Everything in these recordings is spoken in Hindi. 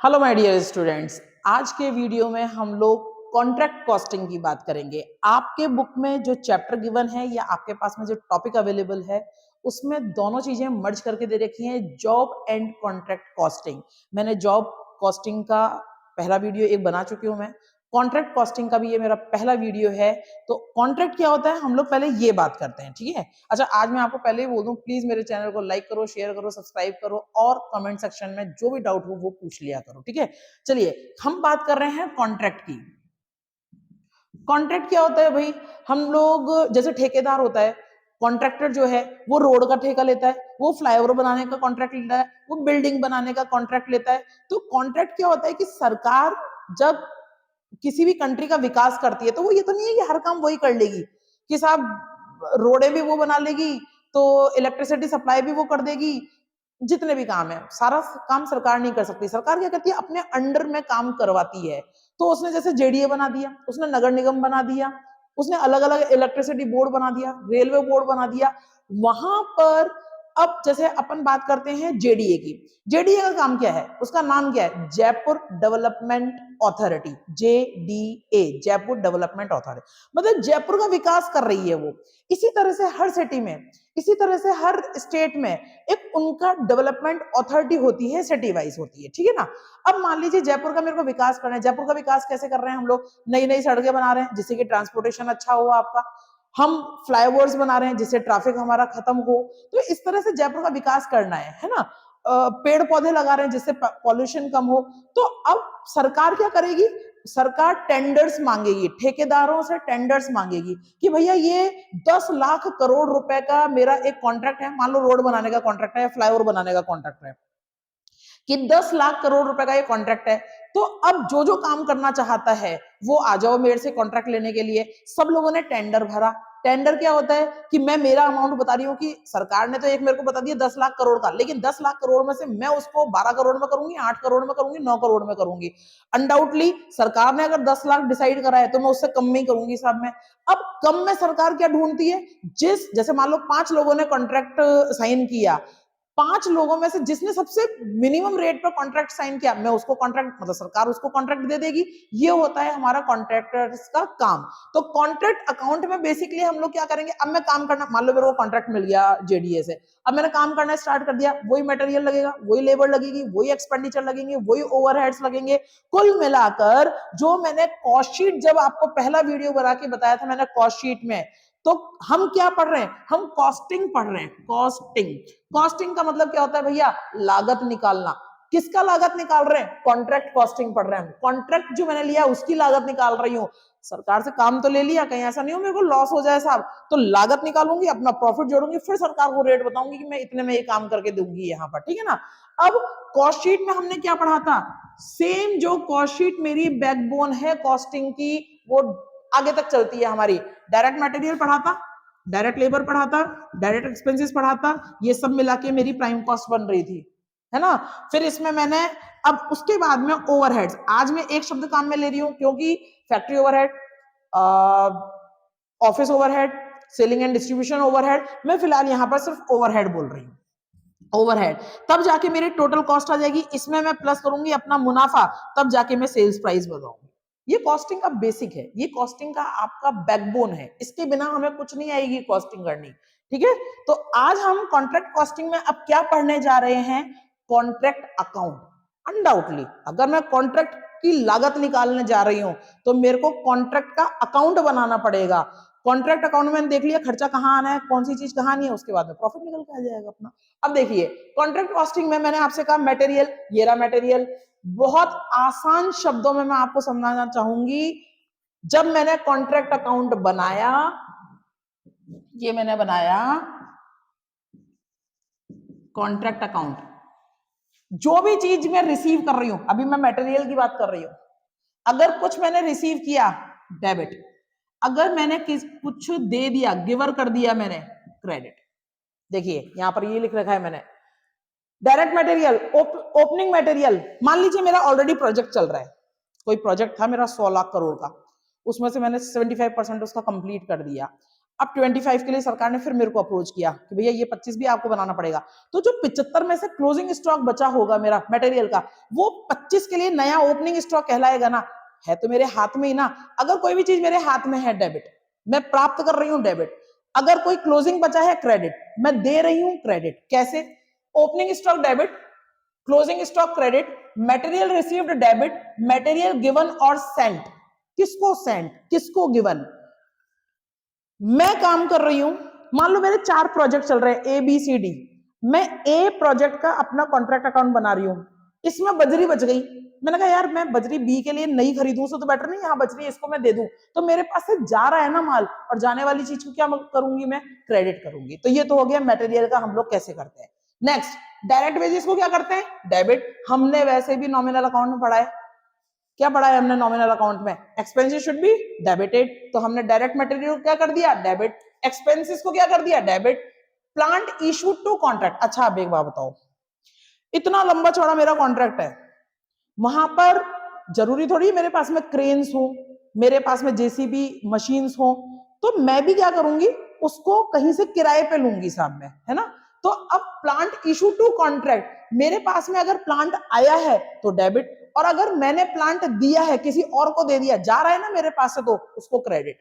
हेलो माय डियर स्टूडेंट्स, आज के वीडियो में हम लोग कॉन्ट्रैक्ट कॉस्टिंग की बात करेंगे। आपके बुक में जो चैप्टर गिवन है या आपके पास में जो टॉपिक अवेलेबल है उसमें दोनों चीजें मर्ज करके दे रखी हैं, जॉब एंड कॉन्ट्रैक्ट कॉस्टिंग। मैंने जॉब कॉस्टिंग का पहला वीडियो एक बना चुकी हूं, मैं कॉन्ट्रैक्ट कॉस्टिंग का भी ये मेरा पहला वीडियो है। तो कॉन्ट्रैक्ट क्या होता है हम लोग पहले ये बात करते हैं, ठीक है। अच्छा, आज मैं आपको पहले ही बोल दूं, प्लीज मेरे चैनल को लाइक करो, शेयर करो, सब्सक्राइब करो और कमेंट सेक्शन में जो भी डाउट हो वो पूछ लिया करो, ठीक है। चलिए हम बात कर रहे हैं कॉन्ट्रैक्ट की। कॉन्ट्रैक्ट क्या होता है भाई? हम लोग जैसे ठेकेदार होता है, कॉन्ट्रैक्टर जो है वो रोड का ठेका लेता है, वो फ्लाईओवर बनाने का कॉन्ट्रैक्ट लेता है, वो बिल्डिंग बनाने का कॉन्ट्रैक्ट लेता है। तो कॉन्ट्रैक्ट क्या होता है कि सरकार जब किसी भी कंट्री का विकास करती है तो वो ये तो नहीं है कि हर काम वही कर लेगी कि साहब रोडे भी वो बना लेगी, तो इलेक्ट्रिसिटी सप्लाई भी वो कर देगी। जितने भी काम है सारा काम सरकार नहीं कर सकती। सरकार क्या करती है, अपने अंडर में काम करवाती है। तो उसने जैसे जेडीए बना दिया, उसने नगर निगम बना दिया, उसने अलग अलग इलेक्ट्रिसिटी बोर्ड बना दिया, रेलवे बोर्ड बना दिया। वहां पर अब जैसे अपन बात करते हैं जेडीए की। जेडीए का काम क्या है? उसका नाम क्या है? Jaipur development authority, JDA, Jaipur development authority. मतलब जयपुर का विकास कर रही है वो। इसी तरह से हर सिटी में, इसी तरह से हर स्टेट में एक उनका डेवलपमेंट अथॉरिटी होती है, सिटी वाइज होती है, ठीक है ना। अब मान लीजिए जयपुर का मेरे को विकास करना है। जयपुर का विकास कैसे कर रहे हैं हम लोग? नई नई सड़कें बना रहे हैं जिससे कि ट्रांसपोर्टेशन अच्छा हो आपका। हम फ्लाईओवर्स बना रहे हैं जिससे ट्रैफिक हमारा खत्म हो। तो इस तरह से जयपुर का विकास करना है ना। पेड़ पौधे लगा रहे हैं जिससे पॉल्यूशन कम हो। तो अब सरकार क्या करेगी? सरकार टेंडर्स मांगेगी, ठेकेदारों से टेंडर्स मांगेगी कि भैया ये 10 लाख करोड़ रुपए का मेरा एक कॉन्ट्रैक्ट है। मान लो रोड बनाने का कॉन्ट्रैक्ट है या फ्लाईओवर बनाने का कॉन्ट्रैक्ट है कि 10 लाख करोड़ रुपए का ये कॉन्ट्रैक्ट है। तो अब जो जो काम करना चाहता है वो आ जाओ मेरे से कॉन्ट्रैक्ट लेने के लिए। सब लोगों ने टेंडर भरा। टेंडर क्या होता है कि मैं मेरा अमाउंट बता रही हूँ कि सरकार ने तो एक मेरे को बता दिया 10 लाख करोड़ का, लेकिन 10 लाख करोड़ में से मैं उसको 12 करोड़ में करूंगी, 8 करोड़ में करूंगी, 9 करोड़ में करूंगी। अनडाउटली सरकार ने अगर 10 लाख डिसाइड करा है तो मैं उससे कम में ही करूंगी साहब। मैं अब कम में सरकार क्या ढूंढती है? जैसे मान लो 5 लोगों ने कॉन्ट्रैक्ट साइन किया, 5 लोगों में से जिसने सबसे मिनिमम रेट पर कॉन्ट्रैक्ट साइन किया, मैं उसको कॉन्ट्रैक्ट, मतलब सरकार उसको कॉन्ट्रैक्ट दे देगी। ये होता है हमारा कॉन्ट्रैक्टर्स का काम। तो कॉन्ट्रैक्ट अकाउंट में बेसिकली हम लोग क्या करेंगे? अब मैं काम करना, मान लो मेरे को कॉन्ट्रैक्ट मिल गया जेडीए से, अब मैंने काम करना स्टार्ट कर दिया। वही मटेरियल लगेगा, वही लेबर लगेगी, वही एक्सपेंडिचर लगेंगे, वही ओवरहेड्स लगेंगे। कुल मिलाकर जो मैंने कॉस्ट शीट, जब आपको पहला वीडियो बना के बताया था मैंने कॉस्ट शीट में, तो हम क्या पढ़ रहे हैं? हम कॉस्टिंग पढ़ रहे हैं। कॉस्टिंग, कॉस्टिंग का मतलब क्या होता है भैया? लागत निकालना। किसका लागत निकाल रहे हैं? कॉन्ट्रैक्ट कॉस्टिंग पढ़ रहे हैं। कॉन्ट्रैक्ट जो मैंने लिया उसकी लागत निकाल रही हूँ। सरकार से काम तो ले लिया, कहीं ऐसा नहीं हो मेरे को लॉस हो जाए साहब, तो लागत निकालूंगी, अपना प्रॉफिट जोड़ूंगी, फिर सरकार को रेट बताऊंगी कि मैं इतने में ये काम करके दूंगी यहाँ पर, ठीक है ना। अब कॉस्ट शीट में हमने क्या पढ़ा था? सेम जो कॉस्ट शीट मेरी बैकबोन है कॉस्टिंग की, वो आगे तक चलती है हमारी। डायरेक्ट मटेरियल पढ़ा था, डायरेक्ट लेबर पढ़ा था, डायरेक्ट एक्सपेंसेस पढ़ा था, ये सब मिला के मेरी प्राइम कॉस्ट बन रही थी, है ना। फिर इसमें मैंने, अब उसके बाद में ओवरहेड्स, आज मैं एक शब्द काम में ले रही हूं क्योंकि factory overhead, office overhead, selling and distribution overhead, मैं फिलहाल यहां पर सिर्फ ओवरहेड बोल रही हूँ। ओवरहेड तब जाके मेरी टोटल कॉस्ट आ जाएगी, इसमें मैं प्लस करूंगी अपना मुनाफा, तब जाके मैं सेल्स प्राइस बताऊंगी। ये कॉस्टिंग का बेसिक है, ये कॉस्टिंग का आपका बैकबोन है, इसके बिना हमें कुछ नहीं आएगी कॉस्टिंग करनी, ठीक है। तो आज हम कॉन्ट्रैक्ट कॉस्टिंग में अब क्या पढ़ने जा रहे हैं? Contract account. अनडाउटली अगर मैं कॉन्ट्रैक्ट की लागत निकालने जा रही हूं तो मेरे को कॉन्ट्रैक्ट का अकाउंट बनाना पड़ेगा। कॉन्ट्रैक्ट अकाउंट में देख लिया खर्चा कहाँ आना है, कौन सी चीज कहाँ नहीं है, उसके बाद में प्रॉफिट निकल के आ जाएगा अपना। अब देखिए कॉन्ट्रैक्ट कॉस्टिंग में मैंने आपसे कहा मटेरियल, ये रहा मटेरियल। बहुत आसान शब्दों में मैं आपको समझाना चाहूंगी। जब मैंने कॉन्ट्रैक्ट अकाउंट बनाया, ये मैंने बनाया कॉन्ट्रैक्ट अकाउंट, जो भी चीज मैं रिसीव कर रही हूं, अभी मैं मटेरियल की बात कर रही हूं, अगर कुछ मैंने रिसीव किया डेबिट, अगर मैंने कुछ दे दिया, गिवर कर दिया मैंने, क्रेडिट। देखिए यहां पर ये लिख रखा है मैंने डायरेक्ट मटेरियल, ओपनिंग मटेरियल। मान लीजिए मेरा ऑलरेडी प्रोजेक्ट चल रहा है, कोई प्रोजेक्ट था मेरा 100 लाख करोड़ का, उसमें से मैंने 75% उसका कंप्लीट कर दिया। अब 25 के लिए सरकार ने फिर मेरे को अप्रोच किया कि भैया ये 25 भी आपको बनाना पड़ेगा। तो जो 75 में से क्लोजिंग स्टॉक बचा होगा मेरा मटेरियल का, वो 25 के लिए नया ओपनिंग स्टॉक कहलाएगा ना। है तो मेरे हाथ में ही ना। अगर कोई भी चीज मेरे हाथ में है डेबिट, मैं प्राप्त कर रही हूँ डेबिट। अगर कोई क्लोजिंग बचा है क्रेडिट, मैं दे रही हूँ क्रेडिट। कैसे? Opening stock debit, closing stock credit, material received debit, material given और सेंट। किसको सेंट, किसको गिवन? मैं काम कर रही हूं, मान लो मेरे 4 प्रोजेक्ट चल रहे हैं ए बी सी डी। मैं ए प्रोजेक्ट का अपना कॉन्ट्रैक्ट अकाउंट बना रही हूं, इसमें बजरी बच गई। मैंने कहा यार मैं बजरी बी के लिए नहीं खरीदूं तो बेटर नहीं, यहाँ बजरी इसको मैं दे दूं। तो मेरे पास से जा रहा है ना माल, और जाने वाली चीज को क्या करूंगी मैं? क्रेडिट करूंगी। तो ये तो हो गया मटेरियल का हम लोग कैसे करते हैं। नेक्स्ट, डायरेक्ट वेजेस को क्या करते हैं? डेबिट। हमने वैसे भी नॉमिनल अकाउंट में पढ़ा है। क्या पढ़ा है हमने नॉमिनल अकाउंट में? Expenses should be debited. तो हमने डायरेक्ट मटेरियल को क्या कर दिया? डेबिट। एक्सपेंसेस को क्या कर दिया? Debit. Plant issued to contract. अच्छा अब एक बात बताओ, इतना लंबा चौड़ा मेरा कॉन्ट्रैक्ट है, वहां पर जरूरी थोड़ी मेरे पास में क्रेन्स हो, मेरे पास में जेसीबी मशीन्स हो, तो मैं भी क्या करूंगी, उसको कहीं से किराए पे लूंगी साहब मैं, है ना। तो अब प्लांट इशू टू कॉन्ट्रैक्ट, मेरे पास में अगर प्लांट आया है तो डेबिट, और अगर मैंने प्लांट दिया है किसी और को दे दिया, जा रहा है ना मेरे पास से, तो उसको क्रेडिट।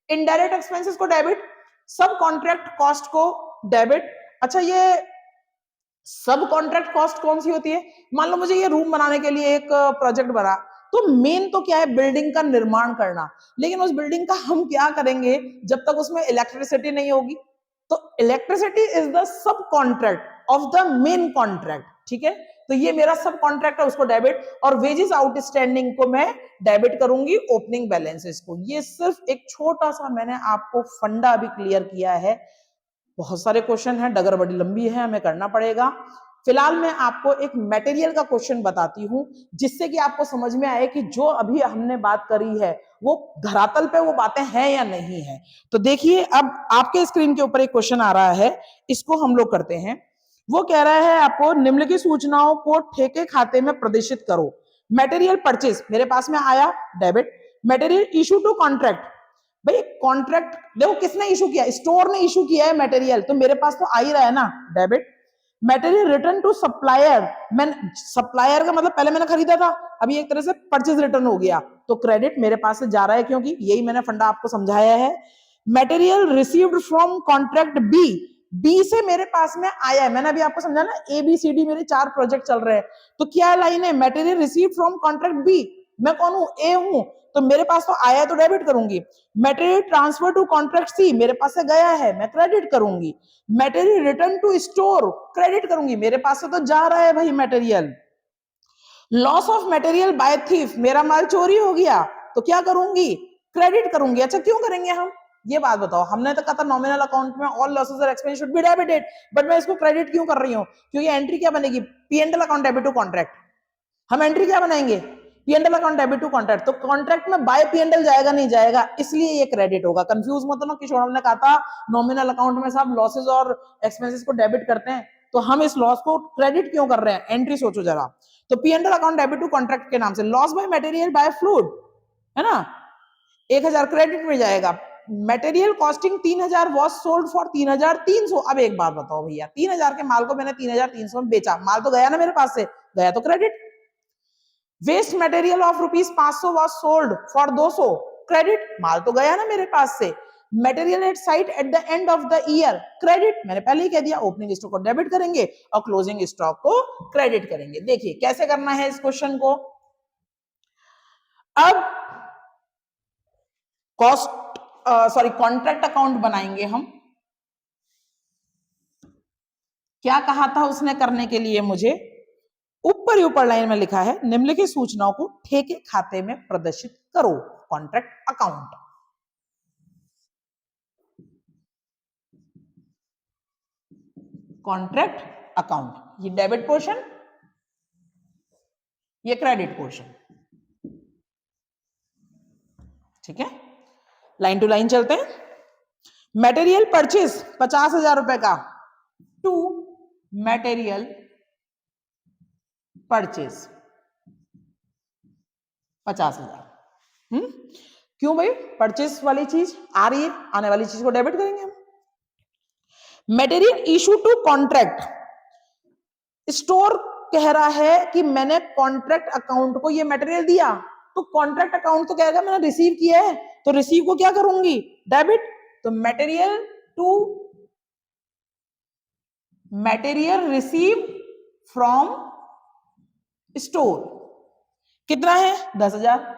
इनडायरेक्ट एक्सपेंसेस को डेबिट, सब कॉन्ट्रैक्ट कॉस्ट को डेबिट। अच्छा ये सब कॉन्ट्रैक्ट कॉस्ट कौन सी होती है? मान लो मुझे ये रूम बनाने के लिए एक प्रोजेक्ट बना, तो मेन तो क्या है? बिल्डिंग का निर्माण करना। लेकिन उस बिल्डिंग का हम क्या करेंगे जब तक उसमें इलेक्ट्रिसिटी नहीं होगी? तो electricity is the sub contract of the main contract, ठीक है। तो ये मेरा सब कॉन्ट्रैक्ट है, उसको डेबिट। और वेजेस आउटस्टैंडिंग को मैं डेबिट करूंगी ओपनिंग बैलेंसेस को। ये सिर्फ एक छोटा सा मैंने आपको फंडा अभी क्लियर किया है। बहुत सारे क्वेश्चन हैं, डगर बड़ी लंबी है, हमें करना पड़ेगा। फिलहाल मैं आपको एक मटेरियल का क्वेश्चन बताती हूं, जिससे कि आपको समझ में आए कि जो अभी हमने बात करी है वो धरातल पे वो बातें हैं या नहीं है। तो देखिए अब आपके स्क्रीन के ऊपर एक क्वेश्चन आ रहा है, इसको हम लोग करते हैं। वो कह रहा है आपको निम्नलिखित सूचनाओं को ठेके खाते में प्रदर्शित करो। मटेरियल परचेज मेरे पास में आया, debit. Material issue to contract, भाई कॉन्ट्रैक्ट देखो किसने इशू किया? स्टोर ने इशू किया है मटेरियल, तो मेरे पास तो आ ही रहा है ना, debit. Material return to supplier, मैं सप्लायर का मतलब पहले मैंने खरीदा था, अभी एक तरह से परचेज रिटर्न हो गया, तो क्रेडिट मेरे पास से जा रहा है, क्योंकि यही मैंने फंडा आपको समझाया है। Material received from contract B, B से मेरे पास में आया है, मैंने अभी आपको समझा ना, ए बी सी डी मेरे 4 प्रोजेक्ट चल रहे हैं। तो क्या लाइन है? Material received from contract B, मैं कौन हूं? ए हूं, तो मेरे पास तो आया है तो डेबिट करूंगी। Material transfer to contract C, मेरे पास से गया है, मैं क्रेडिट करूंगी। Material return to store, credit करूंगी, मेरे पास से तो जा रहा है भाई material. Loss of material by thief, मेरा माल चोरी हो गया, तो क्या करूंगी? क्रेडिट करूंगी। अच्छा क्यों करेंगे हम? ये बात बताओ, हमने तो कहा था नॉमिनल अकाउंट में ऑल लॉसेस और expense should be debited, but मैं इसको क्रेडिट क्यों कर रही हूं? क्योंकि एंट्री क्या बनेगी? P&L account debit to contract. हम एंट्री क्या बनाएंगे? P&L account debit to contract. तो कॉन्ट्रैक्ट में बाय पी&एल जाएगा नहीं जाएगा, इसलिए ये क्रेडिट होगा। कंफ्यूज मत होना, किशोर हमने कहा था नॉमिनल अकाउंट में सब लॉसेस और एक्सपेंसेस को डेबिट करते हैं, तो हम इस लॉस को क्रेडिट क्यों कर रहे हैं? एंट्री सोचो जरा। तो P&L account debit to contract के नाम से loss by material bye fluid, है ना, 1000 क्रेडिट में जाएगा। Material costing 3000 was sold for 3300। अब एक बात बताओ भैया, 3000 के माल को मैंने 3300 में बेचा, माल तो गया ना मेरे पास से, गया तो credit. Waste material of ₹500 was sold for 200, credit, माल तो गया ना मेरे पास से। Material at site at the end of the year, credit, मैंने पहले ही कह दिया, ओपनिंग स्टॉक को डेबिट करेंगे और क्लोजिंग स्टॉक को क्रेडिट करेंगे। देखिए कैसे करना है इस क्वेश्चन को। अब कॉन्ट्रैक्ट अकाउंट बनाएंगे हम। क्या कहा था उसने करने के लिए मुझे? ऊपर ही ऊपर लाइन में लिखा है निम्नलिखित सूचनाओं को ठेके खाते में प्रदर्शित करो, कॉन्ट्रैक्ट अकाउंट। कॉन्ट्रैक्ट अकाउंट, ये डेबिट पोर्शन, ये क्रेडिट पोर्शन, ठीक है। लाइन टू लाइन चलते हैं। मटेरियल परचेज 50,000 रुपए का, टू मटेरियल परचेज 50,000। क्यों भाई? परचेस वाली चीज आ रही है, आने वाली चीज को डेबिट करेंगे हम। Material issue to contract, store कह रहा है कि मैंने कॉन्ट्रैक्ट अकाउंट को ये मटेरियल दिया, तो कॉन्ट्रैक्ट अकाउंट तो कहेगा मैंने रिसीव किया है, तो रिसीव को क्या करूंगी? डेबिट। तो material to material receive from store कितना है? 10,000।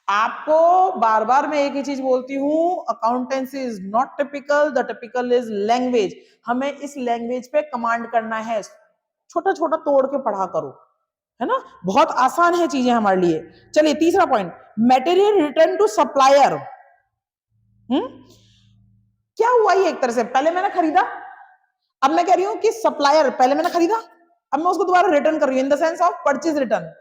आपको बार बार मैं एक ही चीज बोलती हूं, accountancy is not typical, the typical is language. हमें इस लैंग्वेज पे कमांड करना है, छोटा छोटा तोड़ के पढ़ा करो, है ना, बहुत आसान है चीजें हमारे लिए। चलिए तीसरा point, material return to supplier. क्या हुआ ये? एक तरह से पहले मैंने खरीदा, अब मैं कह रही हूं कि सप्लायर, पहले मैंने खरीदा, अब मैं उसको दोबारा रिटर्न कर रही हूं, in the sense of purchase return.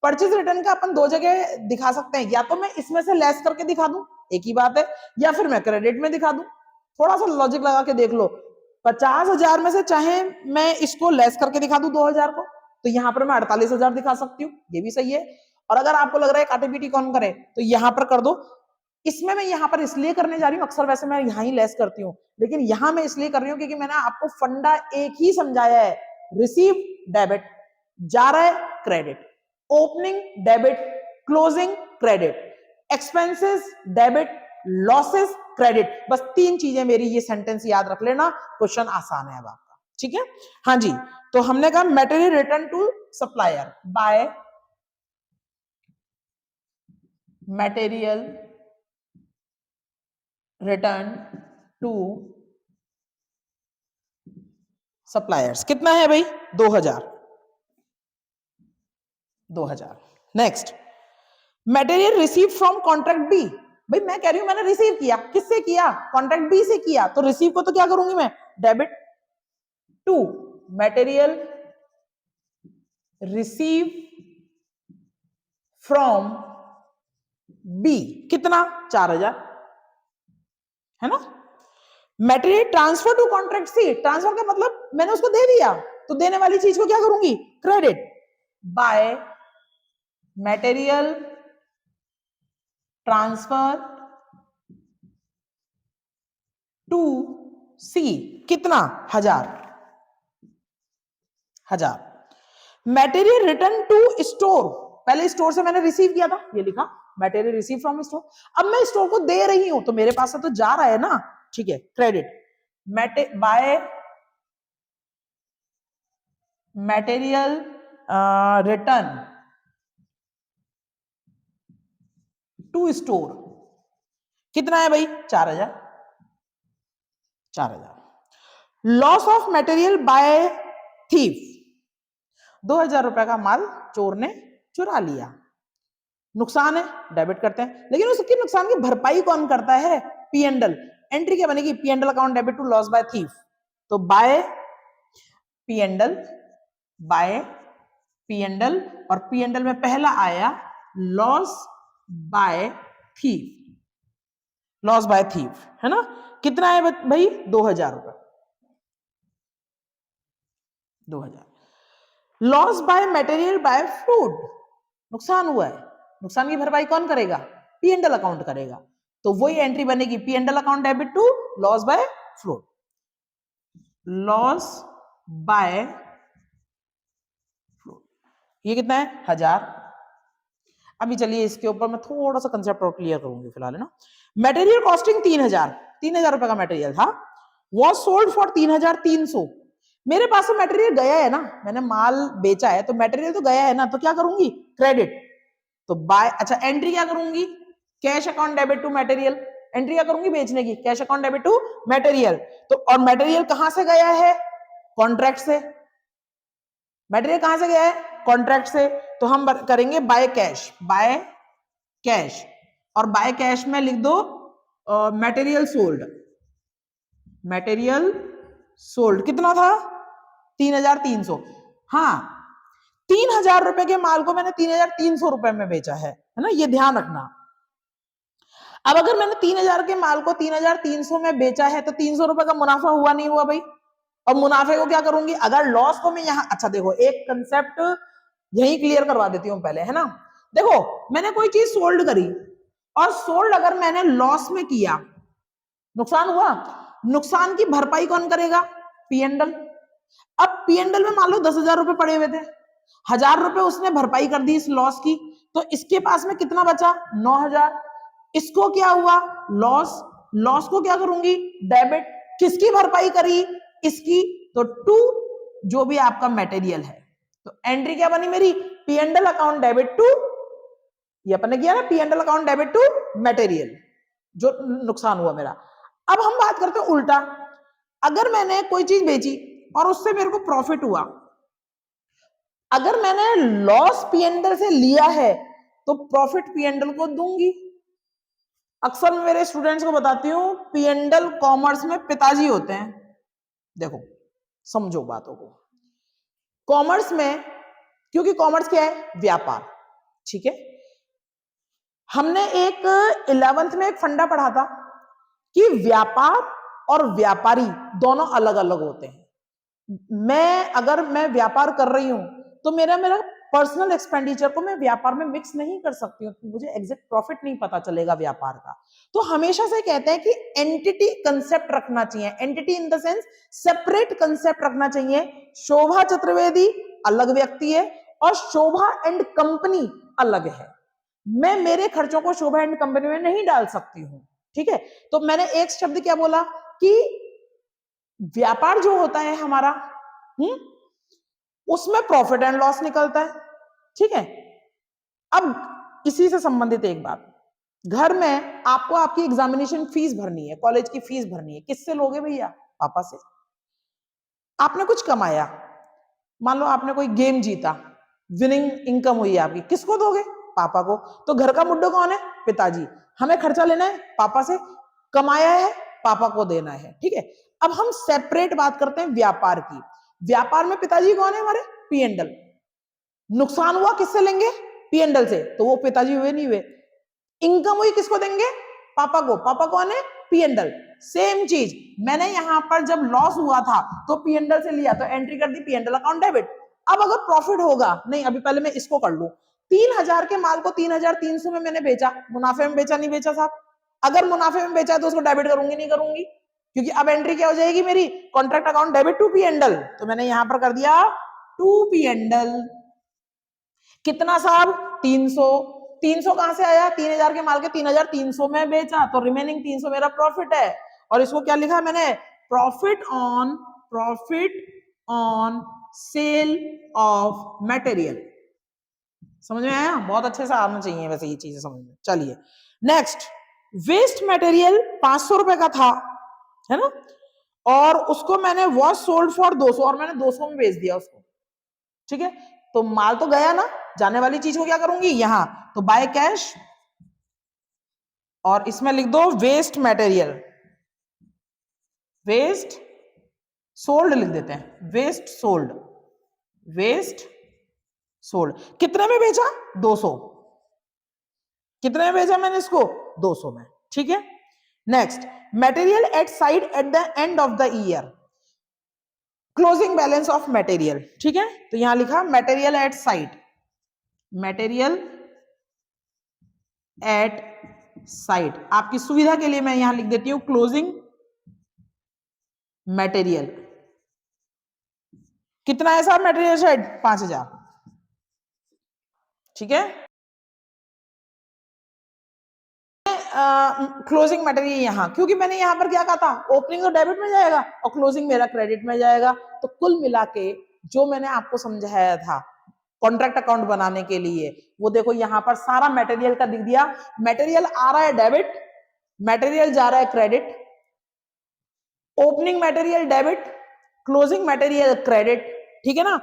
Purchase return का अपन दो जगह दिखा सकते हैं, या तो मैं इसमें से लेस करके दिखा दूं, एक ही बात है, या फिर मैं क्रेडिट में दिखा दूं। थोड़ा सा लॉजिक लगा के देख लो, 50,000 में से चाहे मैं इसको लेस करके दिखा दूं 2,000 को, तो यहां पर मैं 48,000 दिखा सकती हूँ, ये भी सही है। और अगर आपको लग रहा है काटे पीटी कौन करे, तो यहां पर कर दो। इसमें मैं यहां पर इसलिए करने जा रही हूँ, अक्सर वैसे मैं यहां ही लेस करती हूँ, लेकिन यहां मैं इसलिए कर रही हूँ क्योंकि मैंने आपको फंडा एक ही समझाया है, रिसीव डेबिट, जा रहा है credit, opening debit, closing credit, expenses debit, losses credit. बस 3 चीजें मेरी, ये सेंटेंस याद रख लेना, क्वेश्चन आसान है अब आपका, ठीक है। हाँ जी, तो हमने कहा material return to supplier by material return to suppliers कितना है भाई? 2,000। 2,000। Next, material receive from contract B. भाई मैं कह रही हूं मैंने रिसीव किया, किससे किया? कॉन्ट्रैक्ट बी से किया, तो रिसीव को तो क्या करूंगी मैं? Debit to material receive from B कितना? 4,000, है ना। Material transfer to contract C, transfer का मतलब मैंने उसको दे दिया, तो देने वाली चीज को क्या करूंगी? Credit by material transfer to C कितना? 1,000। मटेरियल रिटर्न टू स्टोर, पहले स्टोर से मैंने रिसीव किया था, ये लिखा मटेरियल रिसीव फ्रॉम स्टोर, अब मैं स्टोर को दे रही हूं तो मेरे पास से तो जा रहा है ना, ठीक है, credit by material return to store कितना है भाई? 4,000। 4,000। Loss of material by thief, 2,000 रुपए का माल चोर ने चुरा लिया, नुकसान है, डेबिट करते हैं, लेकिन उसके नुकसान की भरपाई कौन करता है? P and L. एंट्री क्या बनेगी? P and L account debit to loss by thief, तो by P and L, by P and L, और पी एंड एल में पहला आया loss by thief, loss by thief, है ना। कितना है भाई? 2,000 रुपए। 2,000। Loss by material by fruit, नुकसान हुआ है, नुकसान की भरपाई कौन करेगा? पी एंड एल अकाउंट करेगा, तो वही एंट्री बनेगी, P and L account debit to loss by fruit, loss by fruit. ये कितना है? 1,000। अभी चलिए इसके ऊपर मैं थोड़ा सा कंसेप्ट और क्लियर करूंगी फिलहाल, है ना। मटेरियल कॉस्टिंग 3,000, 3,000 रुपए का मटेरियल था, वॉज सोल्ड फॉर 3,300। मेरे पास से मटेरियल गया है ना, मैंने माल बेचा है, तो मटेरियल तो गया है ना, तो क्या करूंगी? क्रेडिट, तो बाय, अच्छा एंट्री क्या करूंगी? Cash account debit to material, entry क्या करूंगी? बेचने की, cash account debit to material, तो और मटेरियल कहां से गया है? कॉन्ट्रैक्ट से। मटेरियल कहां से गया है? कॉन्ट्रैक्ट से, तो हम करेंगे बाय कैश, बाय कैश, और बाय कैश में लिख दो मटेरियल सोल्ड, मटेरियल सोल्ड कितना था? 3,300। हाँ, 3,000 रुपए के माल को मैंने 3,300 रुपए में बेचा है ना, ये ध्यान रखना। अब अगर मैंने 3,000 के माल को 3,300 में बेचा है, तो 300 रुपए का मुनाफा हुआ नहीं हुआ भाई? और मुनाफे को क्या करूंगी? अगर लॉस को मैं यहां, अच्छा देखो एक कंसेप्ट यही क्लियर करवा देती हूं पहले, है ना। देखो मैंने कोई चीज सोल्ड करी, और सोल्ड अगर मैंने लॉस में किया, नुकसान हुआ, नुकसान की भरपाई कौन करेगा? P&L। अब P&L में मान लो 10,000 रुपए पड़े हुए थे, 1,000 रुपए उसने भरपाई कर दी इस लॉस की, तो इसके पास में कितना बचा? 9,000। इसको क्या हुआ? लॉस। लॉस को क्या करूंगी? डेबिट। किसकी भरपाई करी? इसकी। तो टू जो भी आपका मटेरियल है, तो एंट्री क्या बनी मेरी? P&L अकाउंट डेबिट टू, ये अपन ने किया ना, P&L account debit to material, जो नुकसान हुआ मेरा। अब हम बात करते हैं उल्टा, अगर मैंने कोई चीज बेची और उससे मेरे को प्रॉफिट हुआ, अगर मैंने लॉस P&L से लिया है तो प्रॉफिट P&L को दूंगी। अक्सर मैं मेरे स्टूडेंट्स को बताती हूँ, P&L कॉमर्स में पिताजी होते हैं। देखो समझो बातों को, कॉमर्स में, क्योंकि कॉमर्स क्या है? व्यापार, ठीक है। हमने एक 11th में एक फंडा पढ़ा था कि व्यापार और व्यापारी दोनों अलग अलग होते हैं। अगर मैं व्यापार कर रही हूं तो मेरा पर्सनल एक्सपेंडिचर को मैं व्यापार में मिक्स नहीं कर सकती हूँ, मुझे एग्जैक्ट प्रॉफिट नहीं पता चलेगा व्यापार का। तो हमेशा से कहते हैं कि एंटिटी कंसेप्ट रखना चाहिए, entity in the sense separate concept रखना चाहिए। शोभा चतुर्वेदी अलग व्यक्ति है और शोभा एंड कंपनी अलग है। मैं मेरे खर्चों को शोभा एंड कंपनी में नहीं डाल सकती हूँ, ठीक है। तो मैंने एक शब्द क्या बोला कि व्यापार जो होता है हमारा, उसमें प्रॉफिट एंड लॉस निकलता है, ठीक है। अब इसी से संबंधित एक बात, घर में आपको आपकी एग्जामिनेशन फीस भरनी है, कॉलेज की फीस भरनी है, किससे लोगे भैया? पापा से। आपने कुछ कमाया, मान लो आपने कोई गेम जीता, विनिंग इनकम हुई आपकी, किसको दोगे? पापा को। तो घर का मुड्ढा कौन है? पिताजी। हमें खर्चा लेना है पापा से, कमाया है पापा को देना है, ठीक है। अब हम सेपरेट बात करते हैं व्यापार की। व्यापार में पिताजी कौन है हमारे? P&L। नुकसान हुआ किससे लेंगे? P&L से, तो वो पिताजी हुए नहीं हुए। इनकम हुई किसको देंगे? पापा को। पापा कौन है? P&L। सेम चीज मैंने यहां पर जब लॉस हुआ था तो P&L से लिया, तो एंट्री कर दी P&L अकाउंट डेबिट। अब अगर प्रॉफिट होगा, नहीं अभी पहले मैं इसको कर लूं, 3,000 के माल को 3,300 में मैंने बेचा, मुनाफे में बेचा नहीं बेचा साहब? अगर मुनाफे में बेचा तो उसको डेबिट करूंगी नहीं करूंगी? क्योंकि अब एंट्री क्या हो जाएगी मेरी? Contract account debit to P&L। तो मैंने यहां पर कर दिया टू P&L। कितना साहब? 300। 300 कहां से आया? 3,000 के माल के 3,300 में बेचा, तो रिमेनिंग 300 मेरा प्रॉफिट है। और इसको क्या लिखा मैंने? Profit on sale of material. समझ में आया? बहुत अच्छे से आना चाहिए वैसे ये चीजें समझ में। चलिए नेक्स्ट, वेस्ट मटेरियल 500 रुपए का था, है ना, और उसको मैंने वॉज सोल्ड फॉर 200, और मैंने 200 में बेच दिया उसको, ठीक है। तो माल तो गया ना, जाने वाली चीज को क्या करूंगी? यहां तो बाय कैश, और इसमें लिख दो वेस्ट मटेरियल, वेस्ट सोल्ड लिख देते हैं, वेस्ट सोल्ड, वेस्ट सोल्ड। कितने में बेचा? 200। कितने में बेचा मैंने इसको? 200 में, ठीक है। Next, material at side eight the end of the year, closing balance of material, ठीक है। तो यहां लिखा material at side, material at side, आपकी सुविधा के लिए मैं यहां लिख देती हूं क्लोजिंग मटेरियल। कितना है साहब मटेरियल साइड? 5,000, ठीक है। क्लोजिंग मटेरियल यहां, क्योंकि मैंने यहां पर क्या कहा था? ओपनिंग तो डेबिट में जाएगा और क्लोजिंग मेरा क्रेडिट में जाएगा। तो कुल मिला के जो मैंने आपको समझाया था कॉन्ट्रैक्ट अकाउंट बनाने के लिए, वो देखो यहां पर सारा मटेरियल का दिख दिया। मटेरियल आ रहा है डेबिट, मटेरियल जा रहा है credit, opening material debit, closing material credit, ठीक है ना।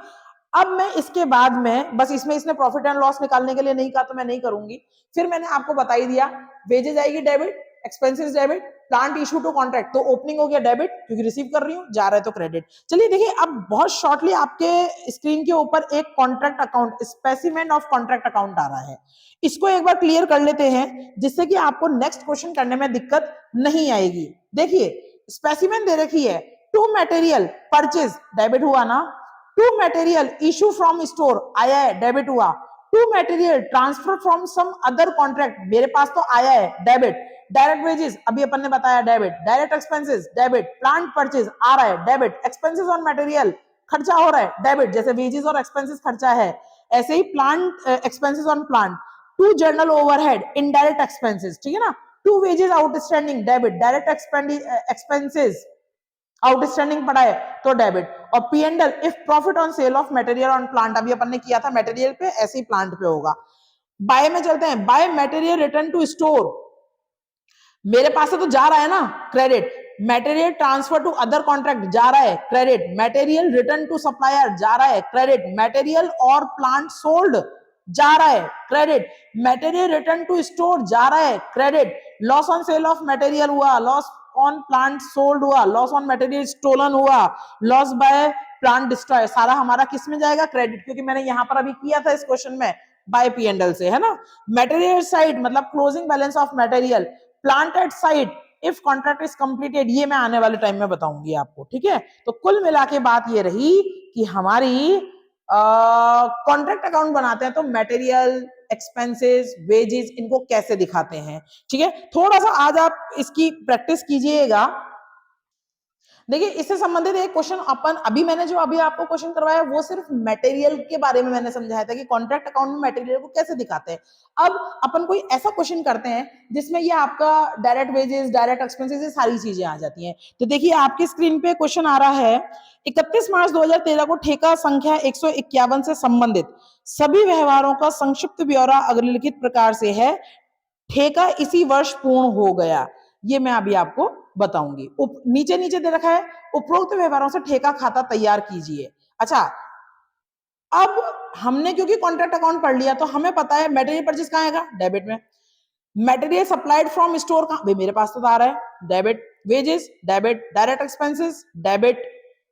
अब मैं इसके बाद में बस इसमें इसने प्रॉफिट एंड लॉस निकालने के लिए नहीं कहा तो मैं नहीं करूंगी। फिर मैंने आपको बता ही दिया, वेजेज आएगी debit, expenses debit, plant issue to contract, तो ओपनिंग हो गया डेबिट क्योंकि रिसीव कर रही हूं, जा रहा है तो क्रेडिट। चलिए देखिए, अब बहुत शॉर्टली आपके स्क्रीन के ऊपर एक contract account, specimen of contract account आ रहा है, इसको एक बार क्लियर कर लेते हैं जिससे कि आपको नेक्स्ट क्वेश्चन करने में दिक्कत नहीं आएगी। देखिए स्पेसिमेन दे रखी है, टू मटेरियल परचेज डेबिट हुआ ना, to material issue from store आया है डेबिट हुआ, to material transfer from some other contract, मेरे पास तो आया है डेबिट, डायरेक्ट वेजेस अभी अपन ने बताया debit, direct expenses debit, plant purchase आ रहा है डेबिट, एक्सपेंसेस ऑन मटेरियल खर्चा हो रहा है डेबिट, जैसे वेजेस और एक्सपेंसेस खर्चा है, ऐसे ही plant expenses on plant, to general overhead indirect expenses, ठीक है ना, to wages outstanding debit, direct expenses outstanding पड़ा है तो डेबिट, और P and L if profit on sale of material on plant, अभी अपन ने किया था मटेरियल पे, ऐसे ही प्लांट पे होगा। बाय में चलते हैं, by material return to store, मेरे पास से तो जा रहा है ना credit, material transfer to other contract जा रहा है credit, material return to supplier जा रहा है क्रेडिट, मटेरियल और प्लांट सोल्ड जा रहा है credit, material return to store जा रहा है credit, loss on sale of material हुआ, लॉस ऑन प्लांट सोल्ड हुआ, लॉस ऑन मटेरियल स्टोलन हुआ, लॉस बाय प्लांट डिस्ट्रॉय, सारा हमारा किस में जाएगा क्रेडिट, क्योंकि मैंने यहां पर अभी किया था इस क्वेश्चन में बाय पी एंड एल से, है ना। मटेरियल साइड मतलब closing balance of material, plant at site if contract is completed, ये मैं आने वाले टाइम में बताऊंगी आपको, ठीक है। तो कुल मिला के बात ये रही कि हमारी कॉन्ट्रैक्ट अकाउंट बनाते हैं तो मटेरियल, एक्सपेंसेस, वेजेस इनको कैसे दिखाते हैं, ठीक है। थोड़ा सा आज आप इसकी प्रैक्टिस कीजिएगा। देखिए इससे संबंधित एक क्वेश्चन अपन अभी मैंने जो अभी आपको क्वेश्चन करवाया वो सिर्फ मटेरियल के बारे में मैंने समझाया था कि कॉन्ट्रैक्ट अकाउंट में मटेरियल को कैसे दिखाते हैं। अब अपन कोई ऐसा क्वेश्चन करते हैं जिसमें ये आपका डायरेक्ट वेजेस, डायरेक्ट एक्सपेंसेस, ये सारी चीजें आ जाती हैं। तो देखिए आपकी स्क्रीन पे क्वेश्चन आ रहा है, 31 मार्च 2013 को ठेका संख्या 151 से संबंधित सभी व्यवहारों का संक्षिप्त ब्यौरा अग्रलिखित प्रकार से है, ठेका इसी वर्ष पूर्ण हो गया। ये मैं अभी आपको बताऊंगी। नीचे नीचे दे रखा है, उपरोक्त व्यवहारों से ठेका खाता तैयार कीजिए। अच्छा, अब हमने क्योंकि कॉन्ट्रैक्ट अकाउंट पढ़ लिया तो हमें पता है मटेरियल परचेज कहाँ आएगा, डेबिट में। मटेरियल सप्लाइड फ्रॉम स्टोर कहाँ, भाई मेरे पास तो आ रहा है debit, wages debit, direct expenses debit,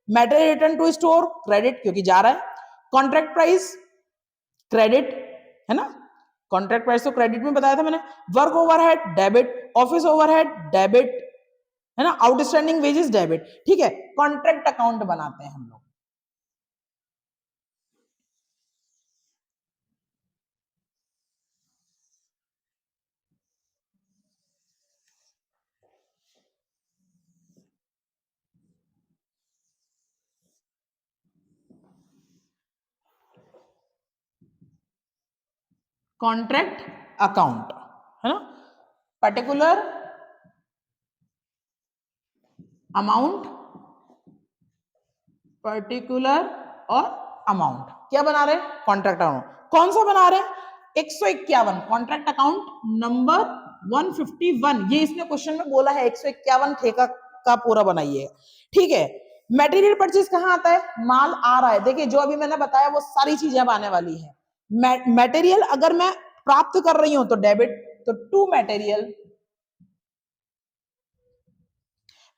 material return to store credit क्योंकि जा रहा है, कॉन्ट्रैक्ट प्राइस क्रेडिट, है ना, कॉन्ट्रैक्ट प्राइस तो क्रेडिट में बताया था मैंने, work overhead debit, office overhead debit, है ना, आउटस्टैंडिंग वेजेस डेबिट, ठीक है। कॉन्ट्रैक्ट अकाउंट बनाते हैं हम लोग। कॉन्ट्रैक्ट अकाउंट, है ना, पर्टिकुलर अमाउंट, पर्टिकुलर और अमाउंट क्या बना रहे हैं, कॉन्ट्रैक्ट अकाउंट। कौन सा बना रहे हैं, 151 कॉन्ट्रैक्ट अकाउंट नंबर 151, ये इसने क्वेश्चन में बोला है 151 ठेका का पूरा बनाइए, ठीक है। मटेरियल परचेज कहां आता है, माल आ रहा है, देखिए जो अभी मैंने बताया वो सारी चीजें अब आने वाली है। मटेरियल अगर मैं प्राप्त कर रही हूं तो डेबिट, तो टू मटेरियल,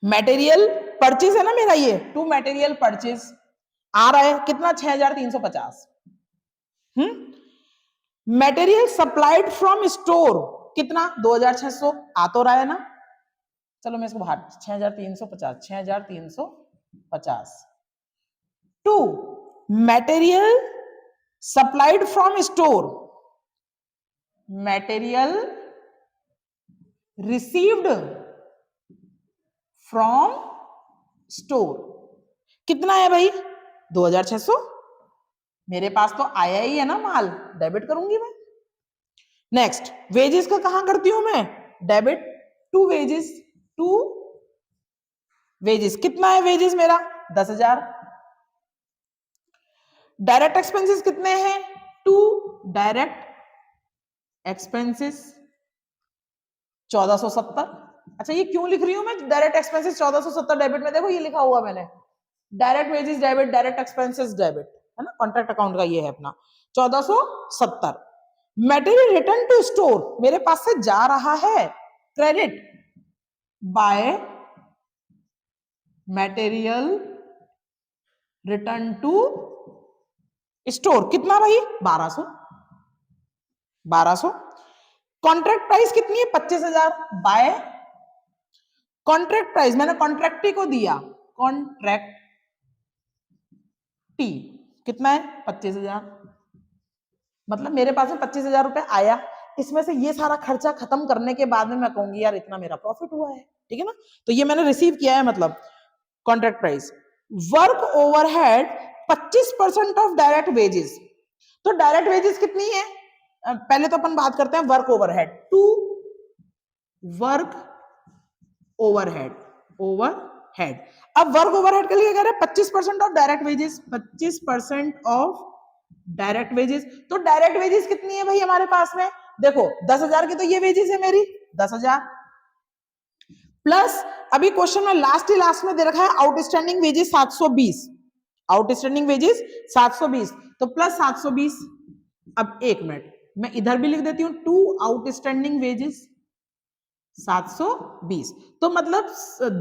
मटेरियल परचेज है ना मेरा, ये टू मटेरियल परचेज आ रहा है कितना, 6350। मटेरियल सप्लाइड फ्रॉम स्टोर कितना, 2600 आ तो रहा है ना, चलो मैं इसको बाहर 6350, 6350 to material supplied from store, material received from store कितना है भाई, 2600, मेरे पास तो आया ही है ना माल, डेबिट करूंगी मैं। नेक्स्ट, वेजेस का कहां करती हूं मैं, debit to wages, to wages कितना है वेजेस मेरा 10,000, डायरेक्ट एक्सपेंसेस कितने हैं, टू डायरेक्ट एक्सपेंसेस 1470। अच्छा ये क्यों लिख रही हूं मैं डायरेक्ट एक्सपेंसेस 1470 डेबिट में, देखो ये लिखा हुआ मैंने, direct wages debit, direct expenses debit, है ना, कॉन्ट्रैक्ट अकाउंट का ये है अपना 1470। मटेरियल रिटर्न टू स्टोर मेरे पास से जा रहा है credit, by material return to store कितना भाई 1200, 1200। कॉन्ट्रैक्ट प्राइस कितनी है 25,000, बाय कॉन्ट्रैक्ट प्राइस मैंने कॉन्ट्रैक्टी को दिया, कॉन्ट्रैक्टी कितना है 25,000, मतलब मेरे पास में 25,000 रुपए आया, इसमें से ये सारा खर्चा खत्म करने के बाद में मैं कहूंगी यार इतना मेरा प्रॉफिट हुआ है, ठीक है ना। तो ये मैंने रिसीव किया है, मतलब contract price. Work overhead 25% of direct wages. तो डायरेक्ट वेजेस कितनी है, पहले तो अपन बात करते हैं work overhead. To work overhead, overhead. अब वर्क ओवरहेड के लिए कह रहे हैं 25% of direct wages, 25% of direct wages. तो डायरेक्ट वेजेस कितनी है भाई हमारे पास में, देखो 10,000 की तो ये वेजेस है मेरी, 10,000 प्लस अभी क्वेश्चन में लास्ट में दे रखा है आउटस्टैंडिंग वेजेस 720, आउटस्टैंडिंग वेजेस 720, तो प्लस 720। अब एक मिनट मैं इधर भी लिख देती हूं, टू आउटस्टैंडिंग वेजेस 720, तो मतलब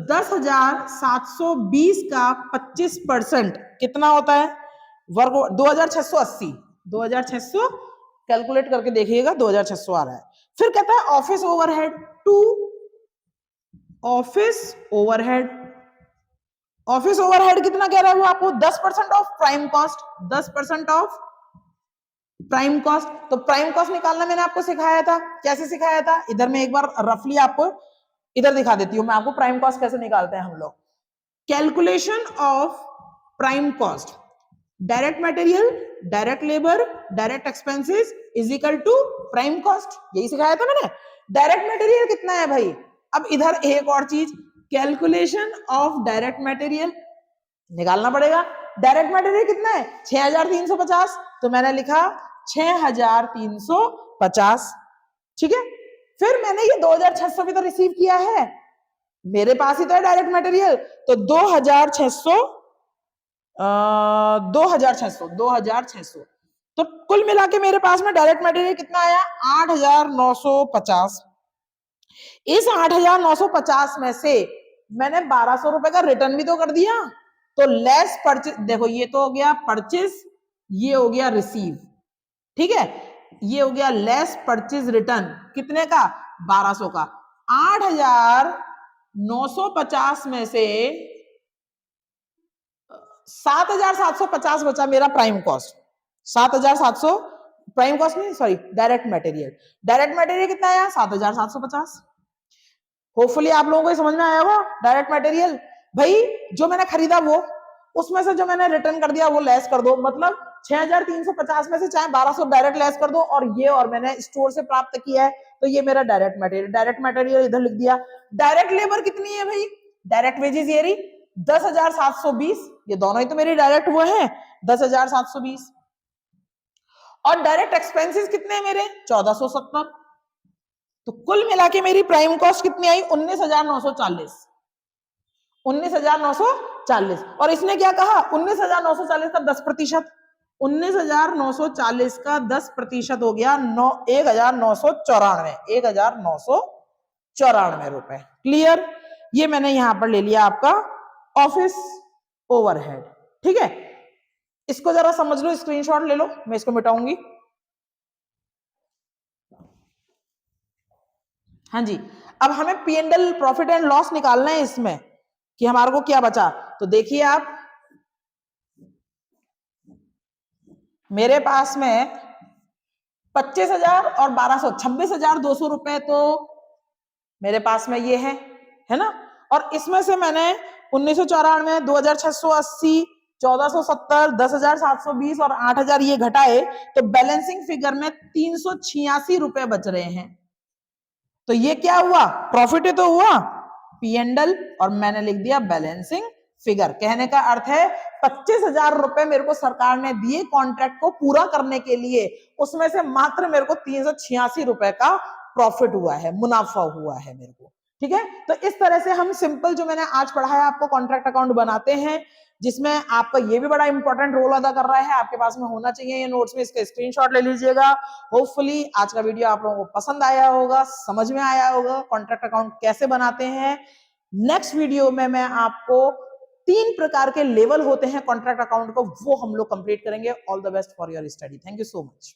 10,720 का 25% कितना होता है, वर्ग 2,680, 2,600 कैलकुलेट करके देखिएगा, 2,600 आ रहा है। फिर कहता है office overhead, to office overhead. Office overhead कितना कह रहा है वो आपको, 10% of prime cost, 10% of prime cost. तो प्राइम कॉस्ट निकालना मैंने आपको सिखाया था, कैसे सिखाया था, इधर मैं एक बार रफली आपको इधर दिखा देती हूं मैं आपको प्राइम कॉस्ट कैसे निकालते हैं हम लोग। Calculation of prime cost, direct material, direct labour, direct expenses is equal to prime cost, यही सिखाया था मैंने। डायरेक्ट मटेरियल कितना है भाई, अब इधर एक और चीज, कैलकुलेशन ऑफ डायरेक्ट मटेरियल निकालना पड़ेगा। डायरेक्ट मटेरियल कितना है 6,350, तो मैंने लिखा 6,350, ठीक है। फिर मैंने ये 2,600 भी तो रिसीव किया है, मेरे पास ही तो है डायरेक्ट मटेरियल, तो 2,600 2,600 तो कुल मिला के मेरे पास में डायरेक्ट मटेरियल कितना आया 8,950। इस 8,950 में से मैंने 1,200 रुपए का रिटर्न भी तो कर दिया, तो लेस परचेज, देखो ये तो हो गया परचेज, ये हो गया रिसीव, ठीक है, ये हो गया लेस परचेज रिटर्न, कितने का 1,200 का। 8,950 में से 7,750 बचा मेरा प्राइम कॉस्ट, 7,700 प्राइम कॉस्ट नहीं sorry direct material. Direct material कितना आया 7,750। होपफुली आप लोगों को समझ में आया होगा। डायरेक्ट मटेरियल भाई जो मैंने खरीदा वो, उसमें से जो मैंने रिटर्न कर दिया वो लेस कर दो, मतलब 6,350 में से चाहे 1,200 डायरेक्ट लेस कर दो, और ये और मैंने स्टोर से प्राप्त किया है, तो ये मेरा डायरेक्ट मटेरियल। डायरेक्ट मटेरियल इधर लिख दिया। डायरेक्ट लेबर कितनी है भाई, डायरेक्ट वेजेस ये रही 10,720, ये दोनों ही तो मेरी डायरेक्ट वो है 10,720, और डायरेक्ट एक्सपेंसेस कितने हैं मेरे 1,470। तो कुल मिला के मेरी प्राइम कॉस्ट कितनी आई 19,940, 19,940। और इसने क्या कहा 19,940 का 10%, 19,940 का 10% हो गया 1,994, 1,994 रुपए। क्लियर, ये मैंने यहां पर ले लिया आपका ऑफिस ओवरहेड, ठीक है। इसको जरा समझ लो, स्क्रीनशॉट ले लो, मैं इसको मिटाऊंगी। हाँ जी, अब हमें P&L प्रॉफिट एंड लॉस निकालना है इसमें कि हमारे को क्या बचा। तो देखिए आप, मेरे पास में 25,000 और 1,200 26,200 रुपए तो मेरे पास में ये है ना। और इसमें से मैंने 1994, 2,680, 1,470, 10,720 और 8,000 ये घटाए, तो बैलेंसिंग फिगर में 386 रुपए बच रहे हैं। तो ये क्या हुआ, प्रॉफिट ही तो हुआ P&L, और मैंने लिख दिया बैलेंसिंग फिगर। कहने का अर्थ है 25,000 रुपए मेरे को सरकार ने दिए कॉन्ट्रैक्ट को पूरा करने के लिए, उसमें से मात्र मेरे को 386 रुपए का प्रॉफिट हुआ है, मुनाफा हुआ है मेरे को, ठीक है। तो इस तरह से हम सिंपल जो मैंने आज पढ़ाया आपको कॉन्ट्रैक्ट अकाउंट बनाते हैं, जिसमें आपका ये भी बड़ा इंपॉर्टेंट रोल अदा कर रहा है, आपके पास में होना चाहिए ये नोट्स में, इसका स्क्रीनशॉट ले लीजिएगा। होपफुली आज का वीडियो आप लोगों को पसंद आया होगा, समझ में आया होगा कॉन्ट्रैक्ट अकाउंट कैसे बनाते हैं। नेक्स्ट वीडियो में मैं आपको 3 प्रकार के लेवल होते हैं कॉन्ट्रैक्ट अकाउंट को, वो हम लोग कंप्लीट करेंगे। All the best for your study, thank you so much.